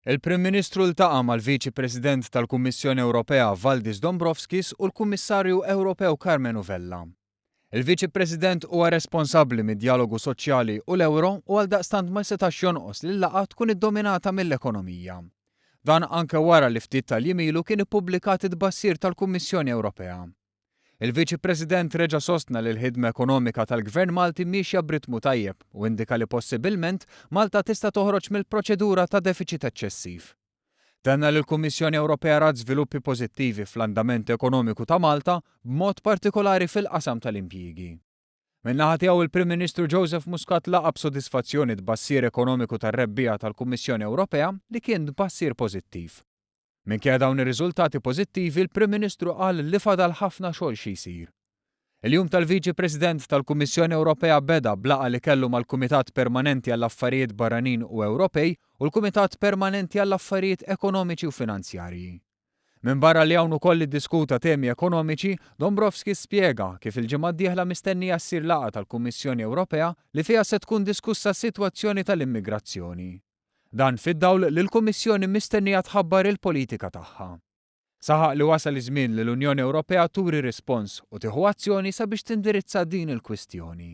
Il-Prim Ministru ltaqa' mal-Viċi President tal-Kummissjoni Ewropea Valdis Dombrovskis u l-Kummissarju Ewropew Carmenu Vella. Il-Viċi President huwa responsabbli mid-dialogu soċjali u l-Ewro u għaldaqstant ma setax jonqos li l-laqgħa tkun iddominata mill-ekonomija. Dan anke wara li ftit tal-jimilu kien ippubblikat id-tbassir tal-Kummissjoni Ewropea. Il-Viċi President reġa' sostna li l-ħidma ekonomika tal-Gvern Malti mixja b'ritmu tajjeb u indika li possibilment Malta tista' toħroġ mill-proċedura ta' deficit eċċessiv. Tenna li l-Kummissjoni Ewropea rat żviluppi pożittivi fl-andament ekonomiku ta' Malta b'mod partikolari fil-qasam tal-impjiegi. Min-naħa tiegħu il-Prim Ministru Joseph Muscat laqa' b'sodisfazzjoni tbassir ekonomiku tar-rebbija tal-Kummissjoni Ewropea li kien tbassir pożittiv. Minkejja dawn ir-riżultati pożittivi, il-Prim Ministru qal li fadal ħafna xogħol xi jsir. Il-jum tal-Viċi President tal-Kummissjoni Ewropea beda b'laqgħa li kellu mal-Kumitat Permanenti għall-Affarijiet Barranin u Ewropej u l-Kumitat Permanenti għall-Affarijiet Ekonomiċi u Finanzjarji. Minn barra li hawn ukoll iddiskuta temi ekonomiċi, Dombrovskis spjega kif il-ġimgħa d-dieħla mistennija ssir laqgħa tal-Kummissjoni Ewropea li fiha se tkun diskussa s-sitwazzjoni tal-immigrazzjoni. Dan fid-dawl li l-Kummissjoni mistennija tħabbar il-politika tagħha. Saħaq li wasal iż-żmien li l-Unjoni Ewropea turi rispons u tieħu azzjoni sabiex tindirizza din il-kwistjoni.